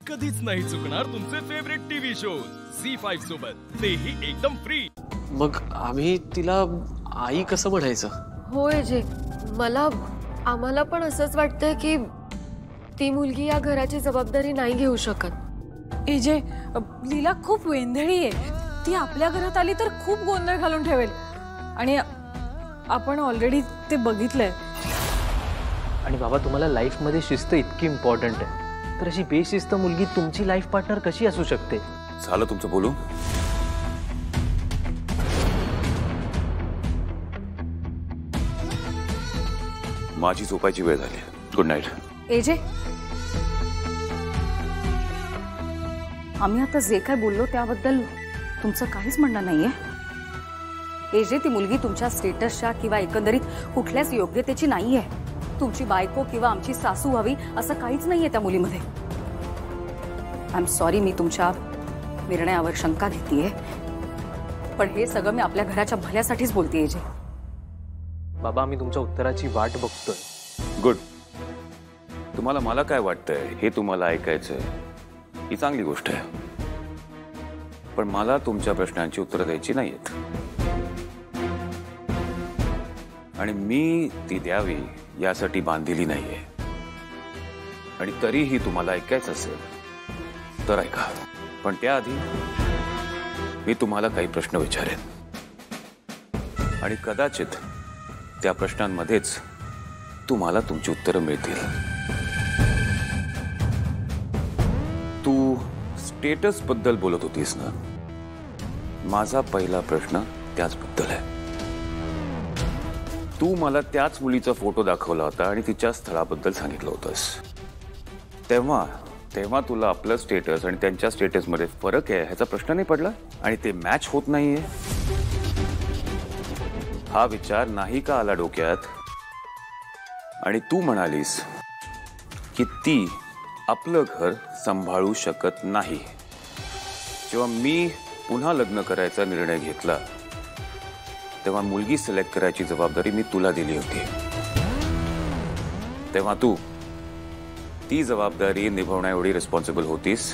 कधीच नाही चुकणार तुमचे फेवरेट टीव्ही शोज झी5 सोबत, तेही एकदम फ्री। मग आम्ही तिला आई कसं म्हणायचं? होय जे आम्हाला पण असंच वाटतंय की ती मुलगी या घराची जबाबदारी नाही घेऊ शकत। एजे, लीला खूप वेंधळी आहे। ती आपल्या घरात आली तर खूप गोंधळ घालून ठेवेल आणि आपण ऑलरेडी ते बघितलंय। आणि बाबा, तुम्हाला लाईफ मध्ये शिस्त इतकी इम्पॉर्टंट आहे, तर अशी बेशिस्त मुलगी तुमची लाईफ पार्टनर कशी असू शकते? झालं तुमचं बोलू? माझी झोपायची वेळ झाली। Good night. एजे, आम्ही आता जे काय बोललो त्याबद्दल तुमचं काहीच म्हणणं नाहीये? एजे, ती मुलगी तुमच्या स्टेटसच्या किंवा एकंदरीत कुठल्याच योग्यतेची नाहीये। तुमची बायको किंवा आमची सासू व्हावी असं काहीच नाहीये त्या मुलीमध्ये। आय एम सॉरी, मी तुमच्या निर्णयावर शंका घेतेय, पण हे सगळं मी आपल्या घराच्या भल्यासाठीच बोलतेय। एजे बाबा, मी तुमच्या उत्तराची वाट बघतोय। गुड। तुम्हाला मला काय वाटतंय हे तुम्हाला ऐकायचंय, ही चांगली गोष्ट आहे, पण मला तुमच्या प्रश्नांची उत्तरं द्यायची नाहीयेत आणि मी ती द्यावी यासाठी बांधलेली नाहीये। आणि तरीही तुम्हाला ऐकायचं असेल तर ऐका, पण त्याआधी मी तुम्हाला काही प्रश्न विचारेन आणि कदाचित त्या प्रश्नांमध्येच तुम्हाला तुमची उत्तरं मिळतील। तू स्टेटस बद्दल बोलत होतीस ना? माझा पहिला प्रश्न त्याच बद्दल आहे। तू मला त्याच मुलीचा फोटो दाखवला होता आणि तिच्या स्थळाबद्दल सांगितलं होतंस। तेव्हा तुला आपलं स्टेटस आणि त्यांच्या स्टेटसमध्ये फरक आहे ह्याचा प्रश्न नाही पडला? आणि ते मॅच होत नाहीये हा विचार नाही का आला डोक्यात? आणि तू म्हणालीस की ती आपलं घर सांभाळू शकत नाही। जेव्हा मी पुन्हा लग्न करायचा निर्णय घेतला तेव्हा मुलगी सिलेक्ट करायची जबाबदारी मी तुला दिली होती। तेव्हा तू ती जबाबदारी निभावण्या एवढी रिस्पॉन्सिबल होतीस।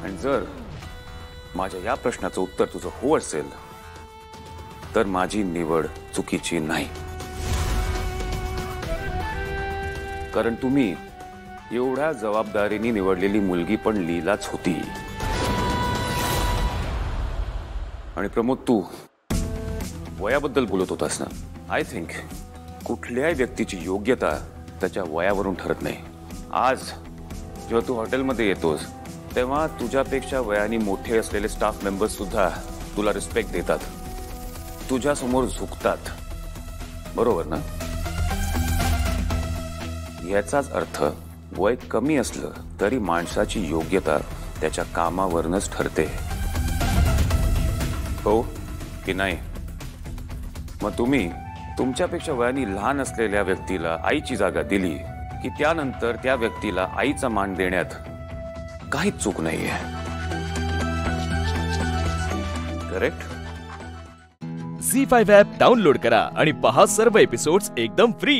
आणि जर माझ्या या प्रश्नाचं उत्तर तुझं हो असेल तर माझी निवड चुकीची नाही, कारण तुम्ही एवढ्या जबाबदारीने निवडलेली मुलगी पण लीलाच होती। आणि प्रमोद, तू वयाबद्दल बोलत होतास ना? आय थिंक कुठल्याही व्यक्तीची योग्यता त्याच्या वयावरून ठरत नाही। आज जेव्हा तू हॉटेलमध्ये येतोस तेव्हा तुझ्यापेक्षा वयाने मोठे असलेले स्टाफ मेंबर्स सुद्धा तुला रिस्पेक्ट देतात, तुझ्या समोर झुकतात, बरोबर ना? याचाच अर्थ वय कमी असलं तरी माणसाची योग्यता त्याच्या कामावरूनच ठरते, हो की नाही? मग तुम्ही तुमच्यापेक्षा वयाने लहान असलेल्या व्यक्तीला आईची जागा दिली की त्यानंतर त्या व्यक्तीला आईचा मान देण्यात काहीच चूक नाहीये, करेक्ट? झी5 ॲप डाउनलोड करा आणि पहा सर्व एपिसोड्स एकदम फ्री।